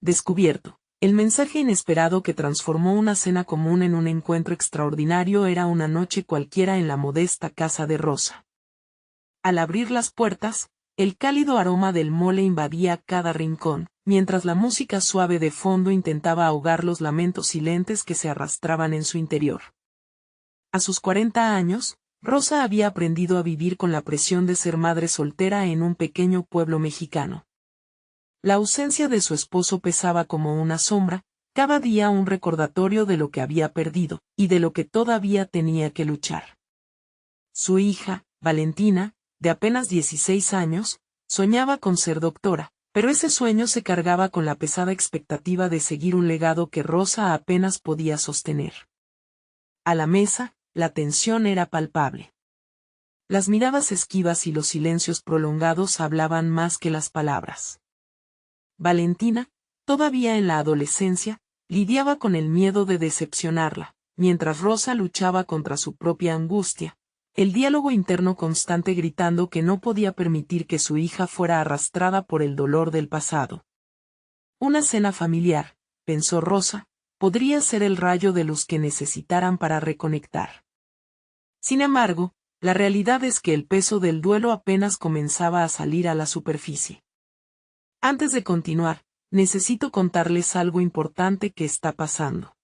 Descubierto. El mensaje inesperado que transformó una cena común en un encuentro extraordinario era una noche cualquiera en la modesta casa de Rosa. Al abrir las puertas, el cálido aroma del mole invadía cada rincón, mientras la música suave de fondo intentaba ahogar los lamentos silentes que se arrastraban en su interior. A sus 40 años, Rosa había aprendido a vivir con la presión de ser madre soltera en un pequeño pueblo mexicano. La ausencia de su esposo pesaba como una sombra, cada día un recordatorio de lo que había perdido, y de lo que todavía tenía que luchar. Su hija, Valentina, de apenas 16 años, soñaba con ser doctora, pero ese sueño se cargaba con la pesada expectativa de seguir un legado que Rosa apenas podía sostener. A la mesa, la tensión era palpable. Las miradas esquivas y los silencios prolongados hablaban más que las palabras. Valentina, todavía en la adolescencia, lidiaba con el miedo de decepcionarla, mientras Rosa luchaba contra su propia angustia, el diálogo interno constante gritando que no podía permitir que su hija fuera arrastrada por el dolor del pasado. Una cena familiar, pensó Rosa, podría ser el rayo de luz que necesitaran para reconectar. Sin embargo, la realidad es que el peso del duelo apenas comenzaba a salir a la superficie. Antes de continuar, necesito contarles algo importante que está pasando.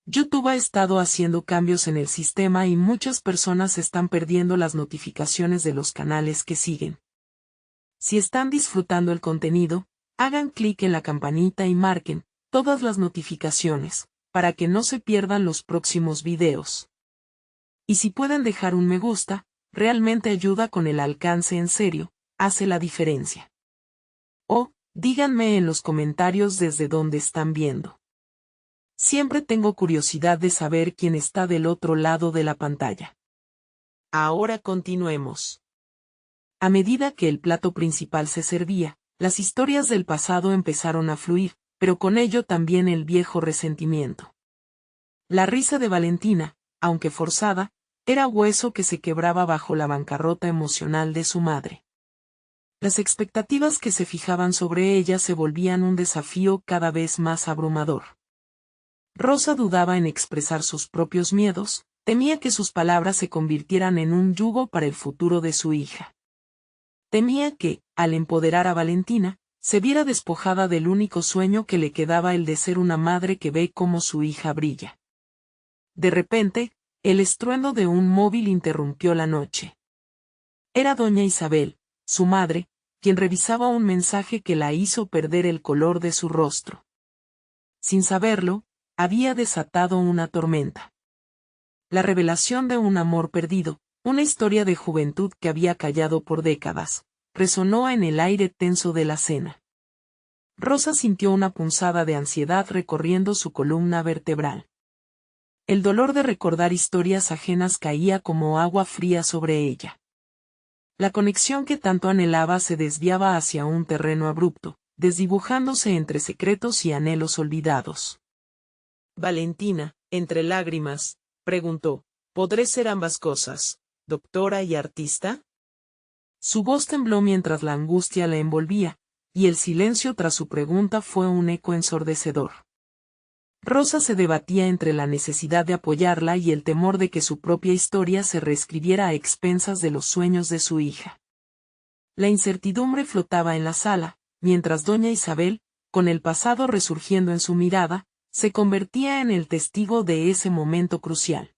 YouTube ha estado haciendo cambios en el sistema y muchas personas están perdiendo las notificaciones de los canales que siguen. Si están disfrutando el contenido, hagan clic en la campanita y marquen todas las notificaciones, para que no se pierdan los próximos videos. Y si pueden dejar un me gusta, realmente ayuda con el alcance en serio, hace la diferencia. O, díganme en los comentarios desde dónde están viendo. Siempre tengo curiosidad de saber quién está del otro lado de la pantalla. Ahora continuemos. A medida que el plato principal se servía, las historias del pasado empezaron a fluir, pero con ello también el viejo resentimiento. La risa de Valentina, aunque forzada, era hueso que se quebraba bajo la bancarrota emocional de su madre. Las expectativas que se fijaban sobre ella se volvían un desafío cada vez más abrumador. Rosa dudaba en expresar sus propios miedos, temía que sus palabras se convirtieran en un yugo para el futuro de su hija. Temía que, al empoderar a Valentina, se viera despojada del único sueño que le quedaba, el de ser una madre que ve cómo su hija brilla. De repente, el estruendo de un móvil interrumpió la noche. Era doña Isabel, su madre, quien revisaba un mensaje que la hizo perder el color de su rostro. Sin saberlo, había desatado una tormenta. La revelación de un amor perdido, una historia de juventud que había callado por décadas, resonó en el aire tenso de la cena. Rosa sintió una punzada de ansiedad recorriendo su columna vertebral. El dolor de recordar historias ajenas caía como agua fría sobre ella. La conexión que tanto anhelaba se desviaba hacia un terreno abrupto, desdibujándose entre secretos y anhelos olvidados. Valentina, entre lágrimas, preguntó, ¿podré ser ambas cosas, doctora y artista? Su voz tembló mientras la angustia la envolvía, y el silencio tras su pregunta fue un eco ensordecedor. Rosa se debatía entre la necesidad de apoyarla y el temor de que su propia historia se reescribiera a expensas de los sueños de su hija. La incertidumbre flotaba en la sala, mientras doña Isabel, con el pasado resurgiendo en su mirada, se convertía en el testigo de ese momento crucial.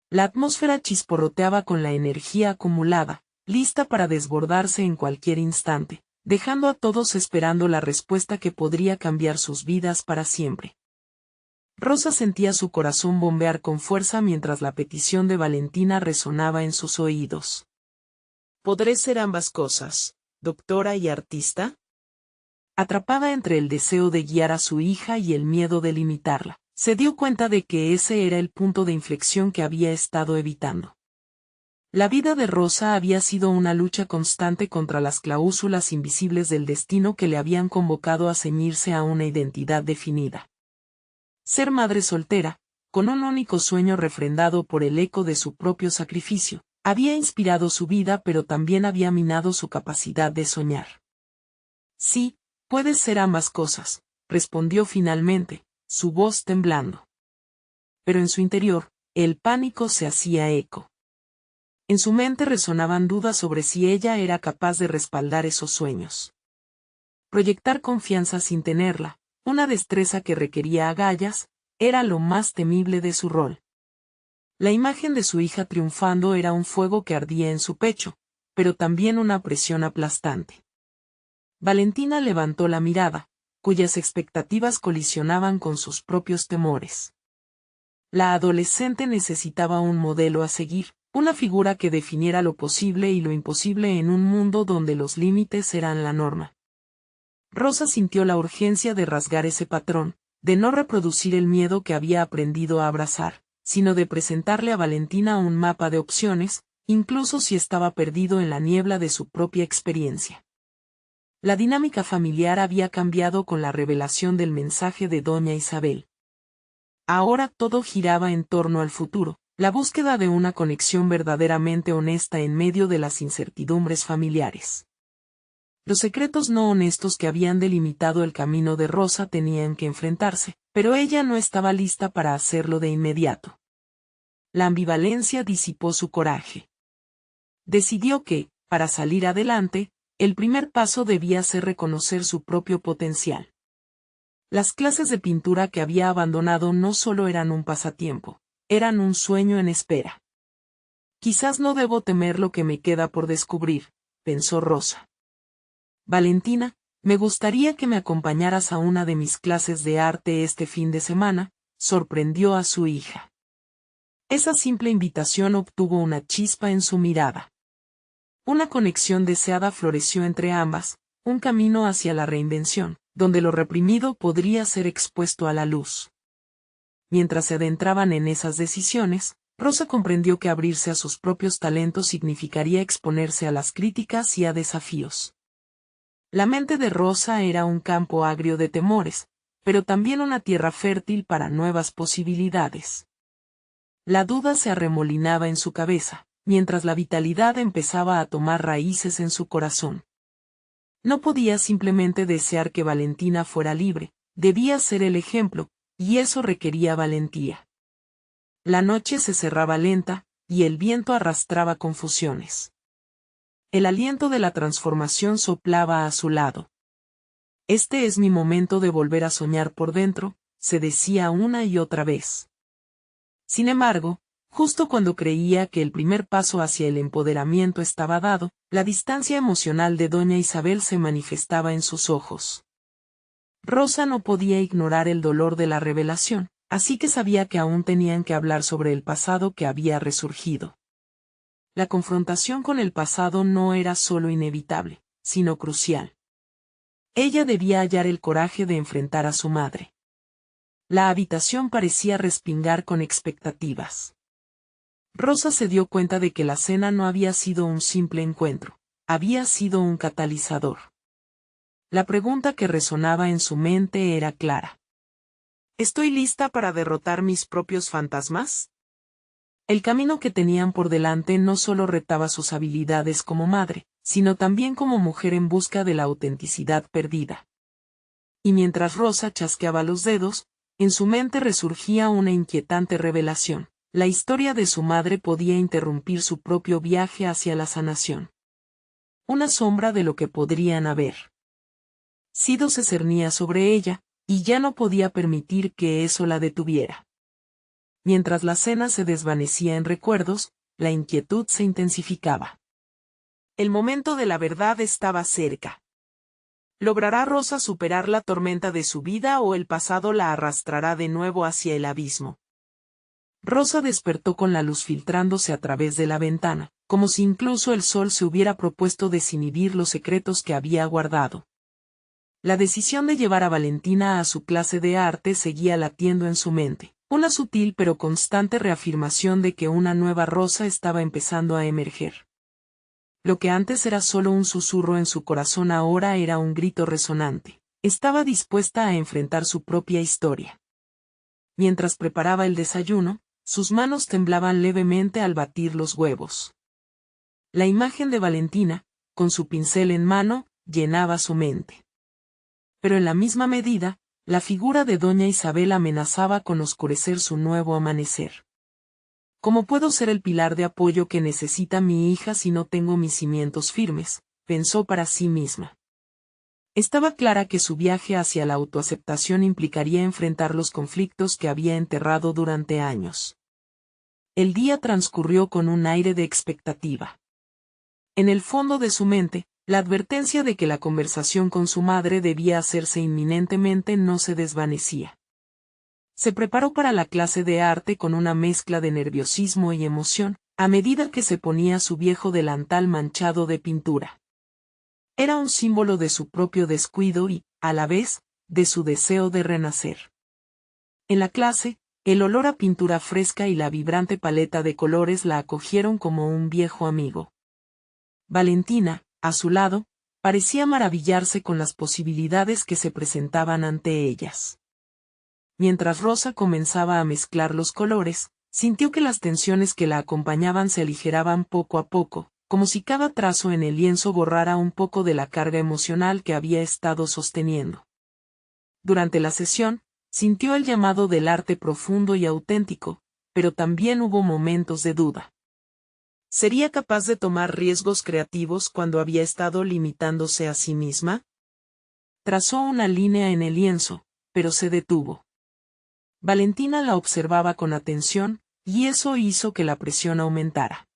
La atmósfera chisporroteaba con la energía acumulada, lista para desbordarse en cualquier instante, dejando a todos esperando la respuesta que podría cambiar sus vidas para siempre. Rosa sentía su corazón bombear con fuerza mientras la petición de Valentina resonaba en sus oídos. ¿Podré ser ambas cosas, doctora y artista? Atrapada entre el deseo de guiar a su hija y el miedo de limitarla, se dio cuenta de que ese era el punto de inflexión que había estado evitando. La vida de Rosa había sido una lucha constante contra las cláusulas invisibles del destino que le habían convocado a ceñirse a una identidad definida. Ser madre soltera, con un único sueño refrendado por el eco de su propio sacrificio, había inspirado su vida pero también había minado su capacidad de soñar. Sí, Puede ser ambas cosas, respondió finalmente, su voz temblando. Pero en su interior, el pánico se hacía eco. En su mente resonaban dudas sobre si ella era capaz de respaldar esos sueños. Proyectar confianza sin tenerla, una destreza que requería agallas, era lo más temible de su rol. La imagen de su hija triunfando era un fuego que ardía en su pecho, pero también una presión aplastante. Valentina levantó la mirada, cuyas expectativas colisionaban con sus propios temores. La adolescente necesitaba un modelo a seguir, una figura que definiera lo posible y lo imposible en un mundo donde los límites eran la norma. Rosa sintió la urgencia de rasgar ese patrón, de no reproducir el miedo que había aprendido a abrazar, sino de presentarle a Valentina un mapa de opciones, incluso si estaba perdido en la niebla de su propia experiencia. La dinámica familiar había cambiado con la revelación del mensaje de doña Isabel. Ahora todo giraba en torno al futuro, la búsqueda de una conexión verdaderamente honesta en medio de las incertidumbres familiares. Los secretos no honestos que habían delimitado el camino de Rosa tenían que enfrentarse, pero ella no estaba lista para hacerlo de inmediato. La ambivalencia disipó su coraje. Decidió que, para salir adelante, el primer paso debía ser reconocer su propio potencial. Las clases de pintura que había abandonado no solo eran un pasatiempo, eran un sueño en espera. Quizás no debo temer lo que me queda por descubrir, pensó Rosa. Valentina, me gustaría que me acompañaras a una de mis clases de arte este fin de semana, sorprendió a su hija. Esa simple invitación obtuvo una chispa en su mirada. Una conexión deseada floreció entre ambas, un camino hacia la reinvención, donde lo reprimido podría ser expuesto a la luz. Mientras se adentraban en esas decisiones, Rosa comprendió que abrirse a sus propios talentos significaría exponerse a las críticas y a desafíos. La mente de Rosa era un campo agrio de temores, pero también una tierra fértil para nuevas posibilidades. La duda se arremolinaba en su cabeza, mientras la vitalidad empezaba a tomar raíces en su corazón. No podía simplemente desear que Valentina fuera libre, debía ser el ejemplo, y eso requería valentía. La noche se cerraba lenta, y el viento arrastraba confusiones. El aliento de la transformación soplaba a su lado. Este es mi momento de volver a soñar por dentro, se decía una y otra vez. Sin embargo, justo cuando creía que el primer paso hacia el empoderamiento estaba dado, la distancia emocional de doña Isabel se manifestaba en sus ojos. Rosa no podía ignorar el dolor de la revelación, así que sabía que aún tenían que hablar sobre el pasado que había resurgido. La confrontación con el pasado no era solo inevitable, sino crucial. Ella debía hallar el coraje de enfrentar a su madre. La habitación parecía respingar con expectativas. Rosa se dio cuenta de que la cena no había sido un simple encuentro, había sido un catalizador. La pregunta que resonaba en su mente era clara. ¿Estoy lista para derrotar mis propios fantasmas? El camino que tenían por delante no solo retaba sus habilidades como madre, sino también como mujer en busca de la autenticidad perdida. Y mientras Rosa chasqueaba los dedos, en su mente resurgía una inquietante revelación. La historia de su madre podía interrumpir su propio viaje hacia la sanación. Una sombra de lo que podrían haber sido se cernía sobre ella, y ya no podía permitir que eso la detuviera. Mientras la cena se desvanecía en recuerdos, la inquietud se intensificaba. El momento de la verdad estaba cerca. ¿Logrará Rosa superar la tormenta de su vida o el pasado la arrastrará de nuevo hacia el abismo? Rosa despertó con la luz filtrándose a través de la ventana, como si incluso el sol se hubiera propuesto desinhibir los secretos que había guardado. La decisión de llevar a Valentina a su clase de arte seguía latiendo en su mente, una sutil pero constante reafirmación de que una nueva Rosa estaba empezando a emerger. Lo que antes era solo un susurro en su corazón ahora era un grito resonante. Estaba dispuesta a enfrentar su propia historia. Mientras preparaba el desayuno, sus manos temblaban levemente al batir los huevos. La imagen de Valentina, con su pincel en mano, llenaba su mente. pero en la misma medida, la figura de doña Isabel amenazaba con oscurecer su nuevo amanecer. ¿Cómo puedo ser el pilar de apoyo que necesita mi hija si no tengo mis cimientos firmes?, pensó para sí misma. Estaba clara que su viaje hacia la autoaceptación implicaría enfrentar los conflictos que había enterrado durante años. El día transcurrió con un aire de expectativa. En el fondo de su mente, la advertencia de que la conversación con su madre debía hacerse inminentemente no se desvanecía. Se preparó para la clase de arte con una mezcla de nerviosismo y emoción, a medida que se ponía su viejo delantal manchado de pintura. Era un símbolo de su propio descuido y, a la vez, de su deseo de renacer. En la clase, el olor a pintura fresca y la vibrante paleta de colores la acogieron como un viejo amigo. Valentina, a su lado, parecía maravillarse con las posibilidades que se presentaban ante ellas. Mientras Rosa comenzaba a mezclar los colores, sintió que las tensiones que la acompañaban se aligeraban poco a poco, como si cada trazo en el lienzo borrara un poco de la carga emocional que había estado sosteniendo. Durante la sesión, sintió el llamado del arte profundo y auténtico, pero también hubo momentos de duda. ¿Sería capaz de tomar riesgos creativos cuando había estado limitándose a sí misma? Trazó una línea en el lienzo, pero se detuvo. Valentina la observaba con atención, y eso hizo que la presión aumentara.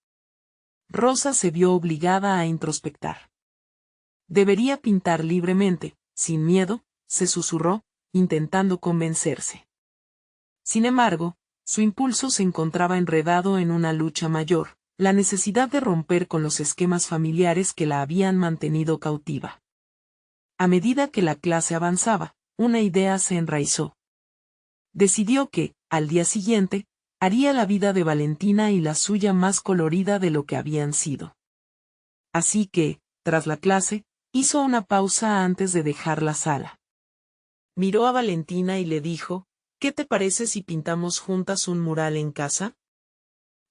Rosa se vio obligada a introspectar. Debería pintar libremente, sin miedo, se susurró, intentando convencerse. Sin embargo, su impulso se encontraba enredado en una lucha mayor, la necesidad de romper con los esquemas familiares que la habían mantenido cautiva. A medida que la clase avanzaba, una idea se enraizó. Decidió que, al día siguiente, haría la vida de Valentina y la suya más colorida de lo que habían sido. Así que, tras la clase, hizo una pausa antes de dejar la sala. Miró a Valentina y le dijo, ¿qué te parece si pintamos juntas un mural en casa?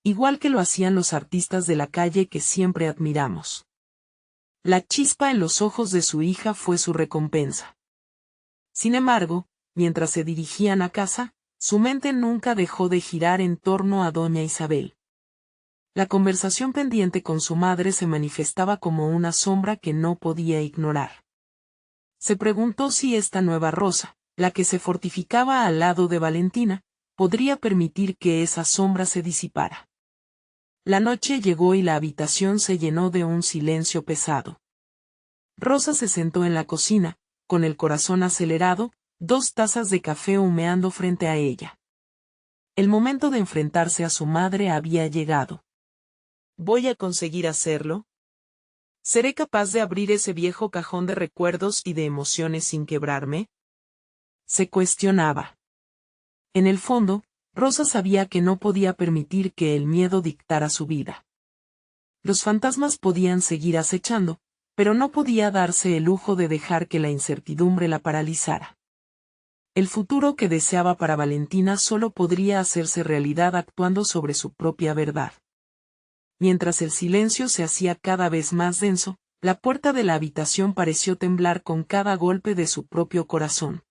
Igual que lo hacían los artistas de la calle que siempre admiramos. La chispa en los ojos de su hija fue su recompensa. Sin embargo, mientras se dirigían a casa, su mente nunca dejó de girar en torno a doña Isabel. La conversación pendiente con su madre se manifestaba como una sombra que no podía ignorar. Se preguntó si esta nueva Rosa, la que se fortificaba al lado de Valentina, podría permitir que esa sombra se disipara. La noche llegó y la habitación se llenó de un silencio pesado. Rosa se sentó en la cocina, con el corazón acelerado, 2 tazas de café humeando frente a ella. El momento de enfrentarse a su madre había llegado. ¿Voy a conseguir hacerlo? ¿Seré capaz de abrir ese viejo cajón de recuerdos y de emociones sin quebrarme? Se cuestionaba. En el fondo, Rosa sabía que no podía permitir que el miedo dictara su vida. Los fantasmas podían seguir acechando, pero no podía darse el lujo de dejar que la incertidumbre la paralizara. El futuro que deseaba para Valentina solo podría hacerse realidad actuando sobre su propia verdad. Mientras el silencio se hacía cada vez más denso, la puerta de la habitación pareció temblar con cada golpe de su propio corazón.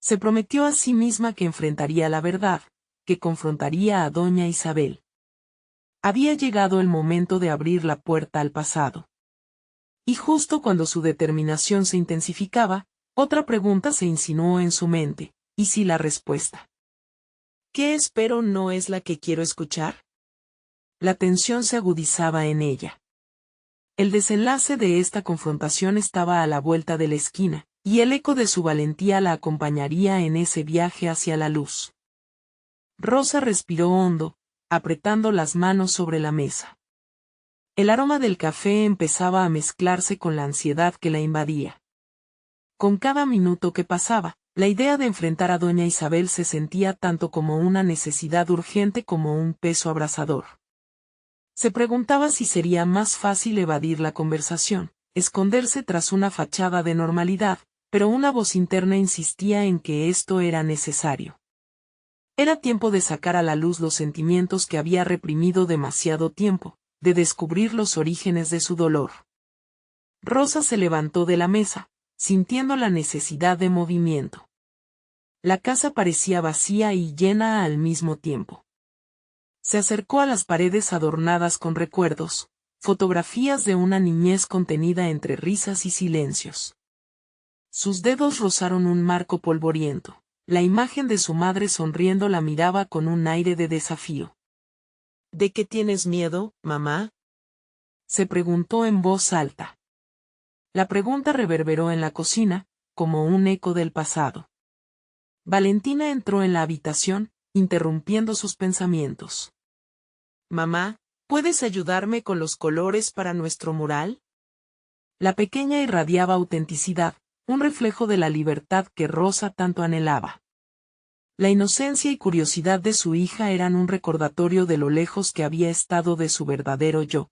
Se prometió a sí misma que enfrentaría la verdad, que confrontaría a doña Isabel. Había llegado el momento de abrir la puerta al pasado. Y justo cuando su determinación se intensificaba, otra pregunta se insinuó en su mente, ¿y si la respuesta? ¿Qué espero no es la que quiero escuchar? La tensión se agudizaba en ella. El desenlace de esta confrontación estaba a la vuelta de la esquina, y el eco de su valentía la acompañaría en ese viaje hacia la luz. Rosa respiró hondo, apretando las manos sobre la mesa. El aroma del café empezaba a mezclarse con la ansiedad que la invadía. Con cada minuto que pasaba, la idea de enfrentar a doña Isabel se sentía tanto como una necesidad urgente como un peso abrasador. Se preguntaba si sería más fácil evadir la conversación, esconderse tras una fachada de normalidad, pero una voz interna insistía en que esto era necesario. Era tiempo de sacar a la luz los sentimientos que había reprimido demasiado tiempo, de descubrir los orígenes de su dolor. Rosa se levantó de la mesa, sintiendo la necesidad de movimiento. La casa parecía vacía y llena al mismo tiempo. Se acercó a las paredes adornadas con recuerdos, fotografías de una niñez contenida entre risas y silencios. Sus dedos rozaron un marco polvoriento. La imagen de su madre sonriendo la miraba con un aire de desafío. ¿De qué tienes miedo, mamá?, se preguntó en voz alta. La pregunta reverberó en la cocina, como un eco del pasado. Valentina entró en la habitación, interrumpiendo sus pensamientos. Mamá, ¿puedes ayudarme con los colores para nuestro mural? La pequeña irradiaba autenticidad, un reflejo de la libertad que Rosa tanto anhelaba. La inocencia y curiosidad de su hija eran un recordatorio de lo lejos que había estado de su verdadero yo.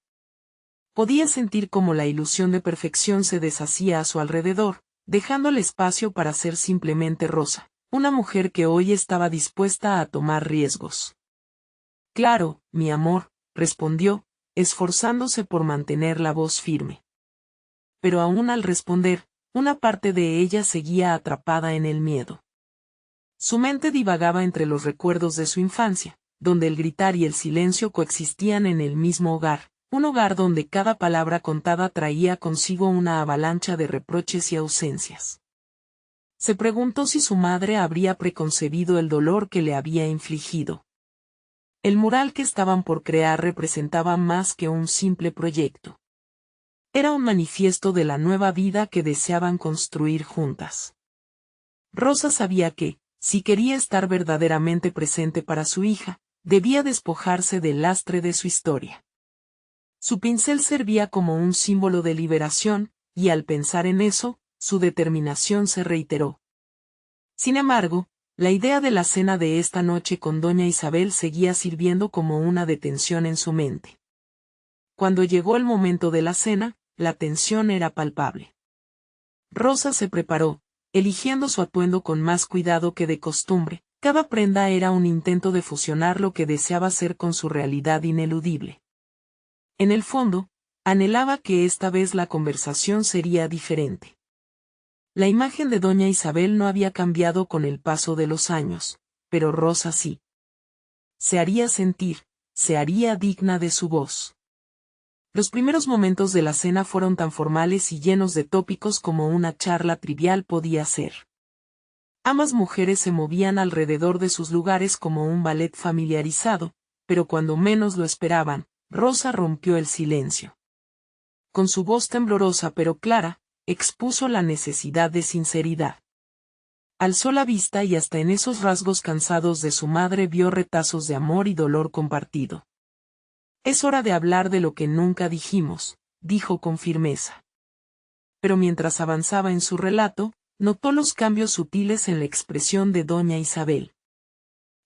Podía sentir cómo la ilusión de perfección se deshacía a su alrededor, dejándole espacio para ser simplemente Rosa, una mujer que hoy estaba dispuesta a tomar riesgos. Claro, mi amor, respondió, esforzándose por mantener la voz firme. Pero aún al responder, una parte de ella seguía atrapada en el miedo. Su mente divagaba entre los recuerdos de su infancia, donde el gritar y el silencio coexistían en el mismo hogar, un hogar donde cada palabra contada traía consigo una avalancha de reproches y ausencias. Se preguntó si su madre habría preconcebido el dolor que le había infligido. El mural que estaban por crear representaba más que un simple proyecto. Era un manifiesto de la nueva vida que deseaban construir juntas. Rosa sabía que, si quería estar verdaderamente presente para su hija, debía despojarse del lastre de su historia. Su pincel servía como un símbolo de liberación, y al pensar en eso, su determinación se reiteró. Sin embargo, la idea de la cena de esta noche con doña Isabel seguía sirviendo como una detención en su mente. Cuando llegó el momento de la cena, la tensión era palpable. Rosa se preparó, eligiendo su atuendo con más cuidado que de costumbre. Cada prenda era un intento de fusionar lo que deseaba hacer con su realidad ineludible. En el fondo, anhelaba que esta vez la conversación sería diferente. La imagen de doña Isabel no había cambiado con el paso de los años, pero Rosa sí. Se haría sentir, se haría digna de su voz. Los primeros momentos de la cena fueron tan formales y llenos de tópicos como una charla trivial podía ser. Ambas mujeres se movían alrededor de sus lugares como un ballet familiarizado, pero cuando menos lo esperaban, Rosa rompió el silencio. Con su voz temblorosa pero clara, expuso la necesidad de sinceridad. Alzó la vista y hasta en esos rasgos cansados de su madre vio retazos de amor y dolor compartido. Es hora de hablar de lo que nunca dijimos, dijo con firmeza. Pero mientras avanzaba en su relato, notó los cambios sutiles en la expresión de doña Isabel.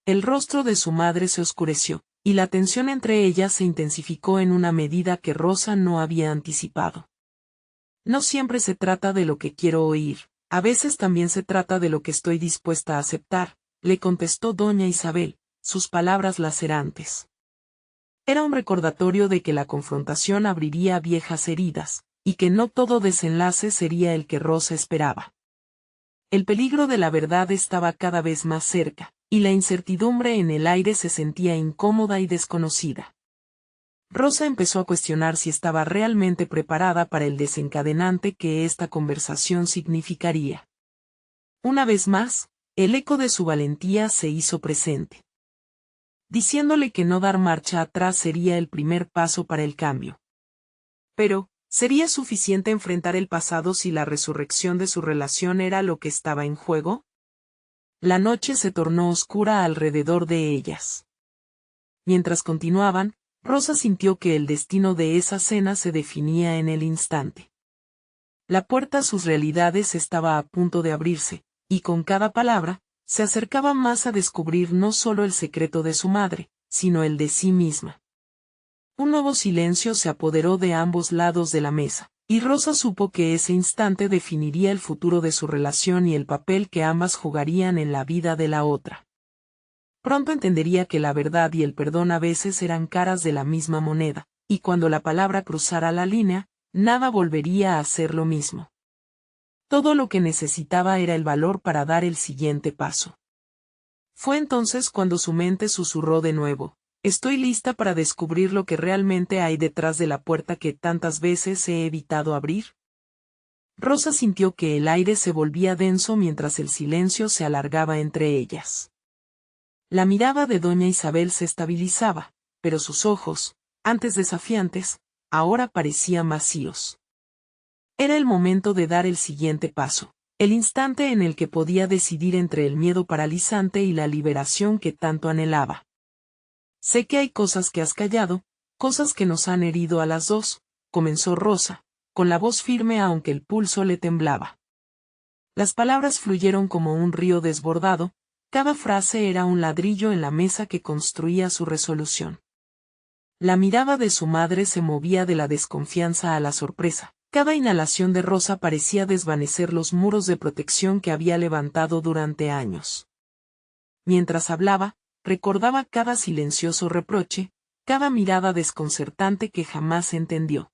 El rostro de su madre se oscureció, y la tensión entre ellas se intensificó en una medida que Rosa no había anticipado. No siempre se trata de lo que quiero oír, a veces también se trata de lo que estoy dispuesta a aceptar, le contestó doña Isabel, sus palabras lacerantes. Era un recordatorio de que la confrontación abriría viejas heridas, y que no todo desenlace sería el que Rosa esperaba. El peligro de la verdad estaba cada vez más cerca, y la incertidumbre en el aire se sentía incómoda y desconocida. Rosa empezó a cuestionar si estaba realmente preparada para el desencadenante que esta conversación significaría. Una vez más, el eco de su valentía se hizo presente, diciéndole que no dar marcha atrás sería el primer paso para el cambio. Pero, ¿sería suficiente enfrentar el pasado si la resurrección de su relación era lo que estaba en juego? La noche se tornó oscura alrededor de ellas. Mientras continuaban, Rosa sintió que el destino de esa cena se definía en el instante. La puerta a sus realidades estaba a punto de abrirse, y con cada palabra, se acercaba más a descubrir no solo el secreto de su madre, sino el de sí misma. Un nuevo silencio se apoderó de ambos lados de la mesa, y Rosa supo que ese instante definiría el futuro de su relación y el papel que ambas jugarían en la vida de la otra. Pronto entendería que la verdad y el perdón a veces eran caras de la misma moneda, y cuando la palabra cruzara la línea, nada volvería a ser lo mismo. Todo lo que necesitaba era el valor para dar el siguiente paso. Fue entonces cuando su mente susurró de nuevo: estoy lista para descubrir lo que realmente hay detrás de la puerta que tantas veces he evitado abrir. Rosa sintió que el aire se volvía denso mientras el silencio se alargaba entre ellas. La mirada de doña Isabel se estabilizaba, pero sus ojos, antes desafiantes, ahora parecían vacíos. Era el momento de dar el siguiente paso, el instante en el que podía decidir entre el miedo paralizante y la liberación que tanto anhelaba. Sé que hay cosas que has callado, cosas que nos han herido a las dos, comenzó Rosa, con la voz firme aunque el pulso le temblaba. Las palabras fluyeron como un río desbordado, cada frase era un ladrillo en la mesa que construía su resolución. La mirada de su madre se movía de la desconfianza a la sorpresa. Cada inhalación de Rosa parecía desvanecer los muros de protección que había levantado durante años. Mientras hablaba, recordaba cada silencioso reproche, cada mirada desconcertante que jamás entendió.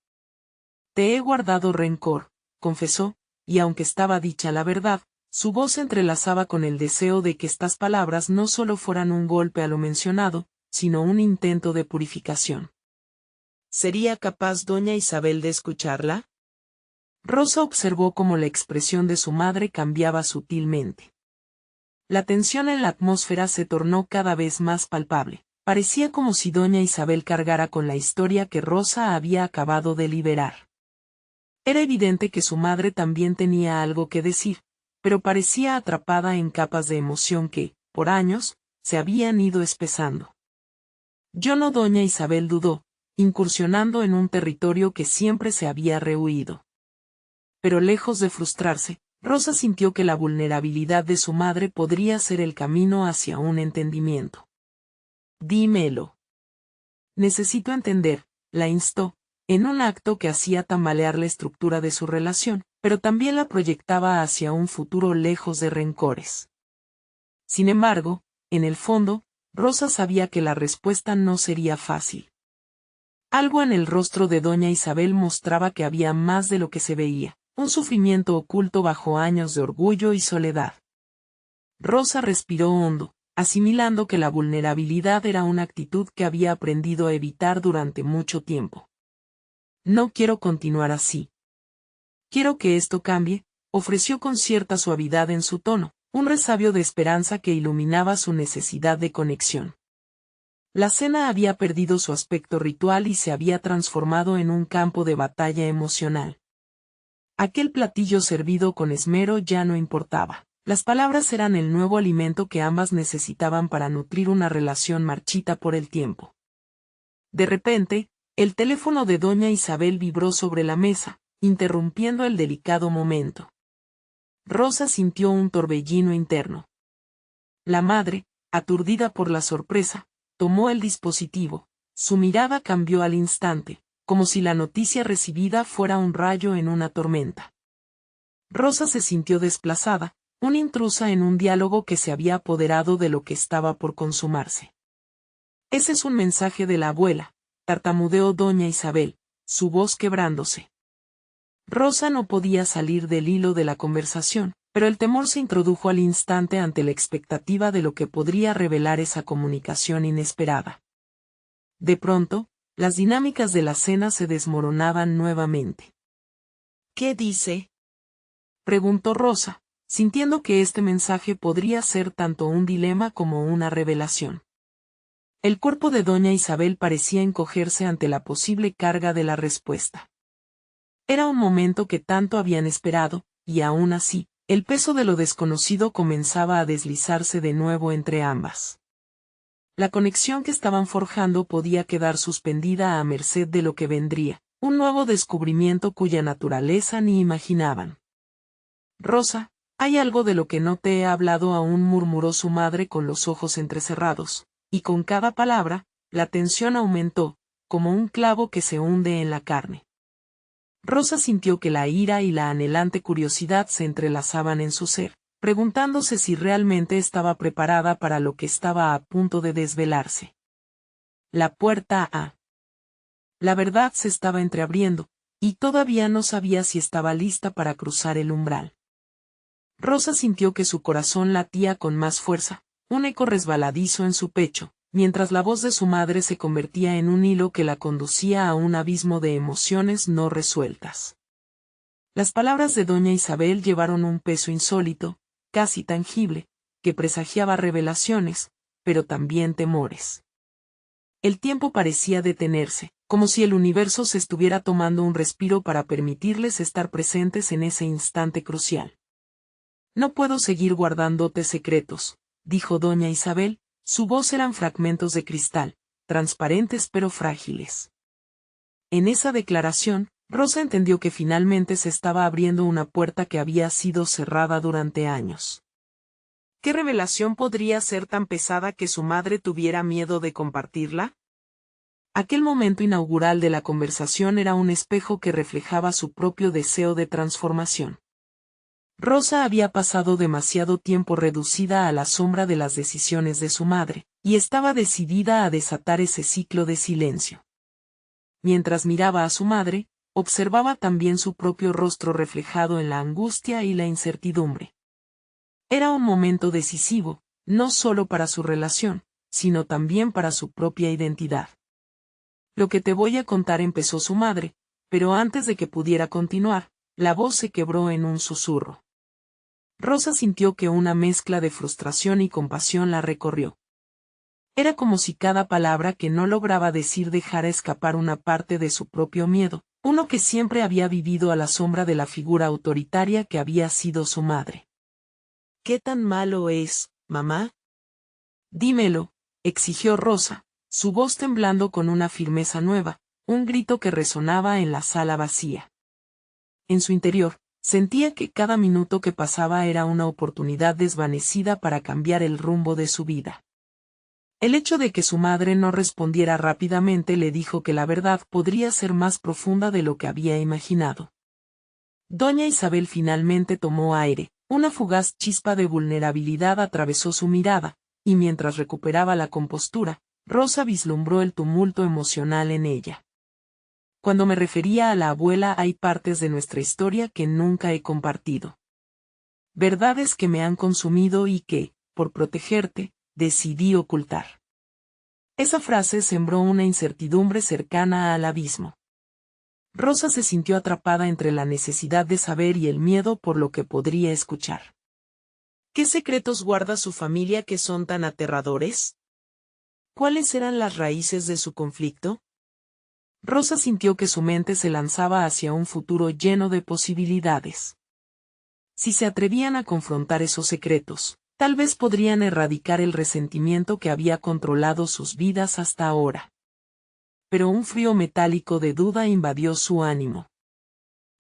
Te he guardado rencor, confesó, y aunque estaba dicha la verdad, su voz se entrelazaba con el deseo de que estas palabras no solo fueran un golpe a lo mencionado, sino un intento de purificación. ¿Sería capaz doña Isabel de escucharla? Rosa observó cómo la expresión de su madre cambiaba sutilmente. La tensión en la atmósfera se tornó cada vez más palpable. Parecía como si doña Isabel cargara con la historia que Rosa había acabado de liberar. Era evidente que su madre también tenía algo que decir, pero parecía atrapada en capas de emoción que, por años, se habían ido espesando. Yo no, doña Isabel dudó, incursionando en un territorio que siempre se había rehuido. Pero lejos de frustrarse, Rosa sintió que la vulnerabilidad de su madre podría ser el camino hacia un entendimiento. Dímelo. Necesito entender, la instó, en un acto que hacía tambalear la estructura de su relación, pero también la proyectaba hacia un futuro lejos de rencores. Sin embargo, en el fondo, Rosa sabía que la respuesta no sería fácil. Algo en el rostro de doña Isabel mostraba que había más de lo que se veía, un sufrimiento oculto bajo años de orgullo y soledad. Rosa respiró hondo, asimilando que la vulnerabilidad era una actitud que había aprendido a evitar durante mucho tiempo. No quiero continuar así. Quiero que esto cambie, ofreció con cierta suavidad en su tono, un resabio de esperanza que iluminaba su necesidad de conexión. La cena había perdido su aspecto ritual y se había transformado en un campo de batalla emocional. Aquel platillo servido con esmero ya no importaba. Las palabras eran el nuevo alimento que ambas necesitaban para nutrir una relación marchita por el tiempo. De repente, el teléfono de doña Isabel vibró sobre la mesa, interrumpiendo el delicado momento. Rosa sintió un torbellino interno. La madre, aturdida por la sorpresa, tomó el dispositivo. Su mirada cambió al instante, como si la noticia recibida fuera un rayo en una tormenta. Rosa se sintió desplazada, una intrusa en un diálogo que se había apoderado de lo que estaba por consumarse. Ese es un mensaje de la abuela, tartamudeó doña Isabel, su voz quebrándose. Rosa no podía salir del hilo de la conversación, pero el temor se introdujo al instante ante la expectativa de lo que podría revelar esa comunicación inesperada. De pronto, las dinámicas de la cena se desmoronaban nuevamente. ¿Qué dice?, preguntó Rosa, sintiendo que este mensaje podría ser tanto un dilema como una revelación. El cuerpo de doña Isabel parecía encogerse ante la posible carga de la respuesta. Era un momento que tanto habían esperado, y aún así, el peso de lo desconocido comenzaba a deslizarse de nuevo entre ambas. La conexión que estaban forjando podía quedar suspendida a merced de lo que vendría, un nuevo descubrimiento cuya naturaleza ni imaginaban. Rosa, hay algo de lo que no te he hablado aún, murmuró su madre con los ojos entrecerrados, y con cada palabra, la tensión aumentó, como un clavo que se hunde en la carne. Rosa sintió que la ira y la anhelante curiosidad se entrelazaban en su ser, preguntándose si realmente estaba preparada para lo que estaba a punto de desvelarse. La puerta a la verdad se estaba entreabriendo, y todavía no sabía si estaba lista para cruzar el umbral. Rosa sintió que su corazón latía con más fuerza, un eco resbaladizo en su pecho, mientras la voz de su madre se convertía en un hilo que la conducía a un abismo de emociones no resueltas. Las palabras de doña Isabel llevaron un peso insólito, casi tangible, que presagiaba revelaciones, pero también temores. El tiempo parecía detenerse, como si el universo se estuviera tomando un respiro para permitirles estar presentes en ese instante crucial. No puedo seguir guardándote secretos, dijo doña Isabel, su voz eran fragmentos de cristal, transparentes pero frágiles. En esa declaración, Rosa entendió que finalmente se estaba abriendo una puerta que había sido cerrada durante años. ¿Qué revelación podría ser tan pesada que su madre tuviera miedo de compartirla? Aquel momento inaugural de la conversación era un espejo que reflejaba su propio deseo de transformación. Rosa había pasado demasiado tiempo reducida a la sombra de las decisiones de su madre, y estaba decidida a desatar ese ciclo de silencio. Mientras miraba a su madre, observaba también su propio rostro reflejado en la angustia y la incertidumbre. Era un momento decisivo, no solo para su relación, sino también para su propia identidad. Lo que te voy a contar, empezó su madre, pero antes de que pudiera continuar, la voz se quebró en un susurro. Rosa sintió que una mezcla de frustración y compasión la recorrió. Era como si cada palabra que no lograba decir dejara escapar una parte de su propio miedo, uno que siempre había vivido a la sombra de la figura autoritaria que había sido su madre. ¿Qué tan malo es, mamá? Dímelo, exigió Rosa, su voz temblando con una firmeza nueva, un grito que resonaba en la sala vacía. En su interior, sentía que cada minuto que pasaba era una oportunidad desvanecida para cambiar el rumbo de su vida. El hecho de que su madre no respondiera rápidamente le dijo que la verdad podría ser más profunda de lo que había imaginado. Doña Isabel finalmente tomó aire, una fugaz chispa de vulnerabilidad atravesó su mirada, y mientras recuperaba la compostura, Rosa vislumbró el tumulto emocional en ella. Cuando me refería a la abuela, hay partes de nuestra historia que nunca he compartido. Verdades que me han consumido y que, por protegerte, decidí ocultar. Esa frase sembró una incertidumbre cercana al abismo. Rosa se sintió atrapada entre la necesidad de saber y el miedo por lo que podría escuchar. ¿Qué secretos guarda su familia que son tan aterradores? ¿Cuáles eran las raíces de su conflicto? Rosa sintió que su mente se lanzaba hacia un futuro lleno de posibilidades. Si se atrevían a confrontar esos secretos, tal vez podrían erradicar el resentimiento que había controlado sus vidas hasta ahora. Pero un frío metálico de duda invadió su ánimo.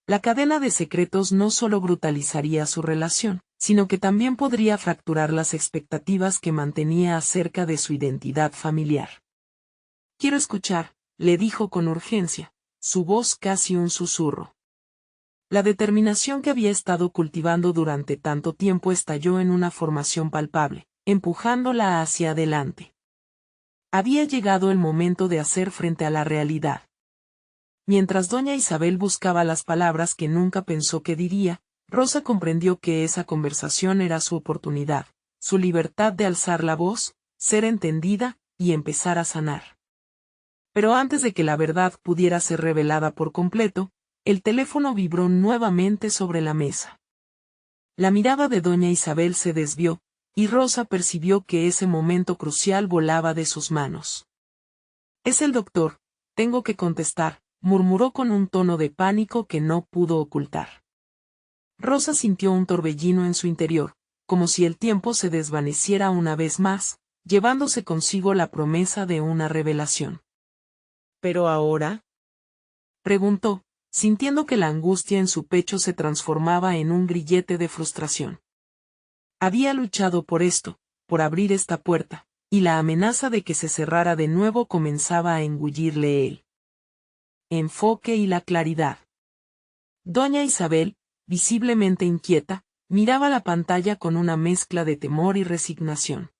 La cadena de secretos no solo brutalizaría su relación, sino que también podría fracturar las expectativas que mantenía acerca de su identidad familiar. Quiero escuchar, le dijo con urgencia, su voz casi un susurro. La determinación que había estado cultivando durante tanto tiempo estalló en una formación palpable, empujándola hacia adelante. Había llegado el momento de hacer frente a la realidad. Mientras doña Isabel buscaba las palabras que nunca pensó que diría, Rosa comprendió que esa conversación era su oportunidad, su libertad de alzar la voz, ser entendida, y empezar a sanar. Pero antes de que la verdad pudiera ser revelada por completo, el teléfono vibró nuevamente sobre la mesa. La mirada de doña Isabel se desvió, y Rosa percibió que ese momento crucial volaba de sus manos. «Es el doctor, tengo que contestar», murmuró con un tono de pánico que no pudo ocultar. Rosa sintió un torbellino en su interior, como si el tiempo se desvaneciera una vez más, llevándose consigo la promesa de una revelación. ¿Pero ahora?, preguntó, sintiendo que la angustia en su pecho se transformaba en un grillete de frustración. Había luchado por esto, por abrir esta puerta, y la amenaza de que se cerrara de nuevo comenzaba a engullirle el enfoque y la claridad. Doña Isabel, visiblemente inquieta, miraba la pantalla con una mezcla de temor y resignación.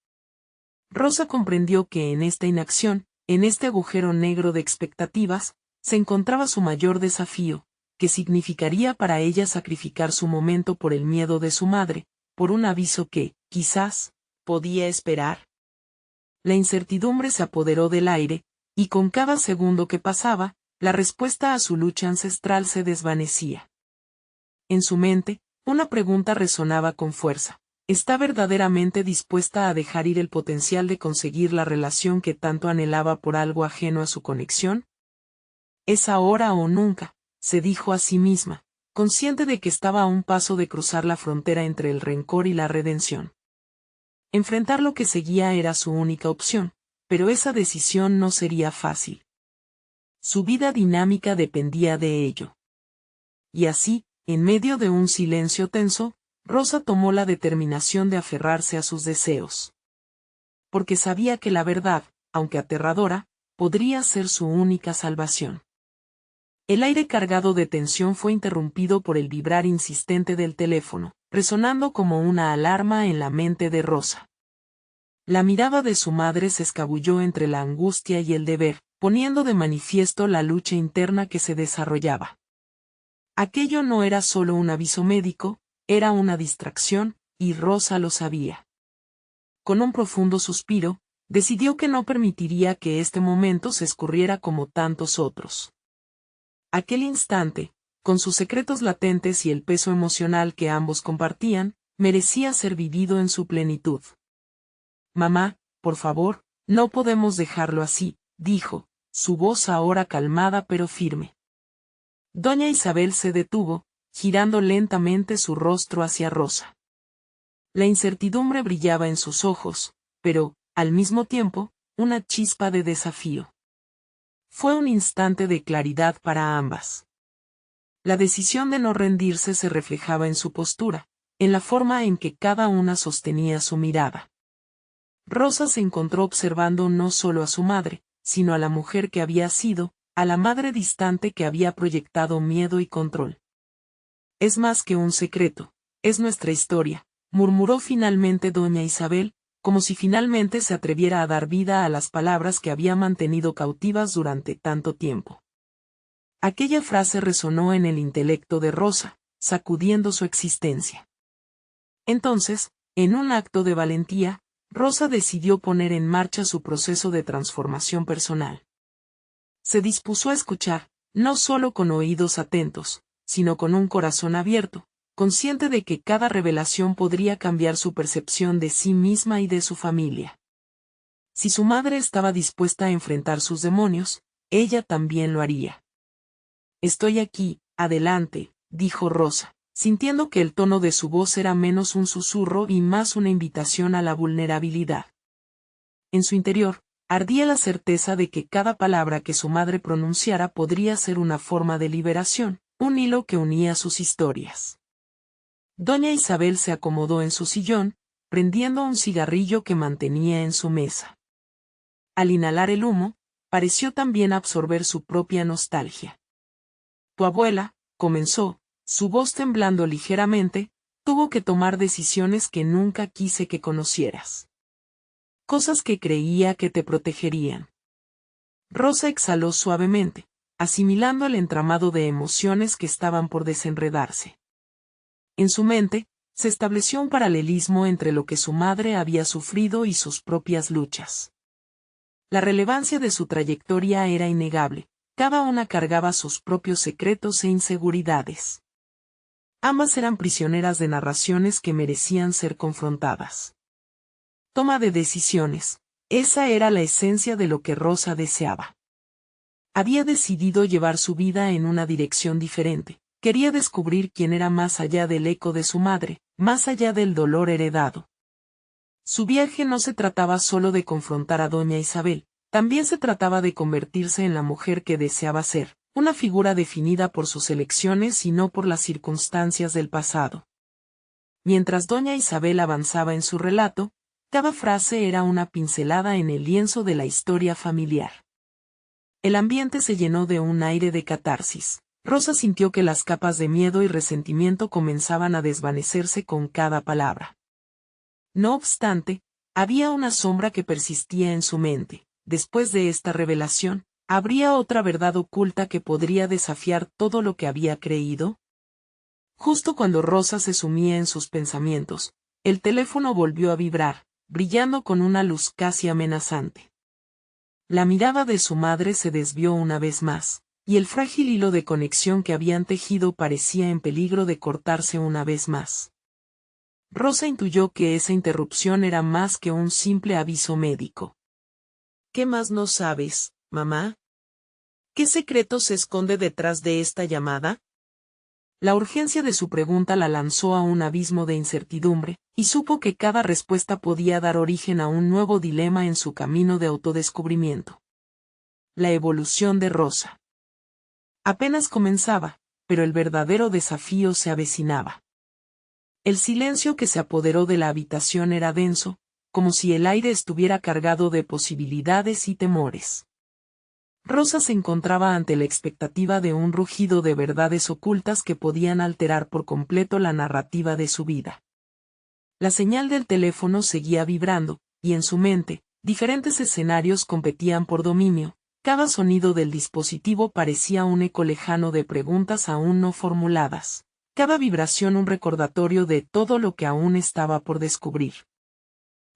Rosa comprendió que en esta inacción, en este agujero negro de expectativas, se encontraba su mayor desafío, que significaría para ella sacrificar su momento por el miedo de su madre, por un aviso que, quizás, podía esperar. La incertidumbre se apoderó del aire, y con cada segundo que pasaba, la respuesta a su lucha ancestral se desvanecía. En su mente, una pregunta resonaba con fuerza. ¿Está verdaderamente dispuesta a dejar ir el potencial de conseguir la relación que tanto anhelaba por algo ajeno a su conexión? Es ahora o nunca, se dijo a sí misma, consciente de que estaba a un paso de cruzar la frontera entre el rencor y la redención. Enfrentar lo que seguía era su única opción, pero esa decisión no sería fácil. Su vida dinámica dependía de ello. Y así, en medio de un silencio tenso, Rosa tomó la determinación de aferrarse a sus deseos. Porque sabía que la verdad, aunque aterradora, podría ser su única salvación. El aire cargado de tensión fue interrumpido por el vibrar insistente del teléfono, resonando como una alarma en la mente de Rosa. La mirada de su madre se escabulló entre la angustia y el deber, poniendo de manifiesto la lucha interna que se desarrollaba. Aquello no era solo un aviso médico, era una distracción, y Rosa lo sabía. Con un profundo suspiro, decidió que no permitiría que este momento se escurriera como tantos otros. Aquel instante, con sus secretos latentes y el peso emocional que ambos compartían, merecía ser vivido en su plenitud. Mamá, por favor, no podemos dejarlo así, dijo, su voz ahora calmada pero firme. Doña Isabel se detuvo, girando lentamente su rostro hacia Rosa. La incertidumbre brillaba en sus ojos, pero, al mismo tiempo, una chispa de desafío. Fue un instante de claridad para ambas. La decisión de no rendirse se reflejaba en su postura, en la forma en que cada una sostenía su mirada. Rosa se encontró observando no solo a su madre, sino a la mujer que había sido, a la madre distante que había proyectado miedo y control. Es más que un secreto, es nuestra historia, murmuró finalmente doña Isabel, como si finalmente se atreviera a dar vida a las palabras que había mantenido cautivas durante tanto tiempo. Aquella frase resonó en el intelecto de Rosa, sacudiendo su existencia. Entonces, en un acto de valentía, Rosa decidió poner en marcha su proceso de transformación personal. Se dispuso a escuchar, no solo con oídos atentos, sino con un corazón abierto, consciente de que cada revelación podría cambiar su percepción de sí misma y de su familia. Si su madre estaba dispuesta a enfrentar sus demonios, ella también lo haría. Estoy aquí, adelante, dijo Rosa, sintiendo que el tono de su voz era menos un susurro y más una invitación a la vulnerabilidad. En su interior, ardía la certeza de que cada palabra que su madre pronunciara podría ser una forma de liberación, un hilo que unía sus historias. Doña Isabel se acomodó en su sillón, prendiendo un cigarrillo que mantenía en su mesa. Al inhalar el humo, pareció también absorber su propia nostalgia. Tu abuela, comenzó, su voz temblando ligeramente, tuvo que tomar decisiones que nunca quise que conocieras. Cosas que creía que te protegerían. Rosa exhaló suavemente, asimilando el entramado de emociones que estaban por desenredarse. En su mente, se estableció un paralelismo entre lo que su madre había sufrido y sus propias luchas. La relevancia de su trayectoria era innegable, cada una cargaba sus propios secretos e inseguridades. Ambas eran prisioneras de narraciones que merecían ser confrontadas. Toma de decisiones, esa era la esencia de lo que Rosa deseaba. Había decidido llevar su vida en una dirección diferente, quería descubrir quién era más allá del eco de su madre, más allá del dolor heredado. Su viaje no se trataba solo de confrontar a doña Isabel, también se trataba de convertirse en la mujer que deseaba ser, una figura definida por sus elecciones y no por las circunstancias del pasado. Mientras doña Isabel avanzaba en su relato, cada frase era una pincelada en el lienzo de la historia familiar. El ambiente se llenó de un aire de catarsis. Rosa sintió que las capas de miedo y resentimiento comenzaban a desvanecerse con cada palabra. No obstante, había una sombra que persistía en su mente. Después de esta revelación, ¿Habría otra verdad oculta que podría desafiar todo lo que había creído? Justo cuando Rosa se sumía en sus pensamientos, el teléfono volvió a vibrar, brillando con una luz casi amenazante. La mirada de su madre se desvió una vez más, y el frágil hilo de conexión que habían tejido parecía en peligro de cortarse una vez más. Rosa intuyó que esa interrupción era más que un simple aviso médico. ¿Qué más no sabes, mamá? ¿Qué secreto se esconde detrás de esta llamada? La urgencia de su pregunta la lanzó a un abismo de incertidumbre, y supo que cada respuesta podía dar origen a un nuevo dilema en su camino de autodescubrimiento. La evolución de Rosa. Apenas comenzaba, pero el verdadero desafío se avecinaba. El silencio que se apoderó de la habitación era denso, como si el aire estuviera cargado de posibilidades y temores. Rosa se encontraba ante la expectativa de un rugido de verdades ocultas que podían alterar por completo la narrativa de su vida. La señal del teléfono seguía vibrando, y en su mente, diferentes escenarios competían por dominio. Cada sonido del dispositivo parecía un eco lejano de preguntas aún no formuladas. Cada vibración un recordatorio de todo lo que aún estaba por descubrir.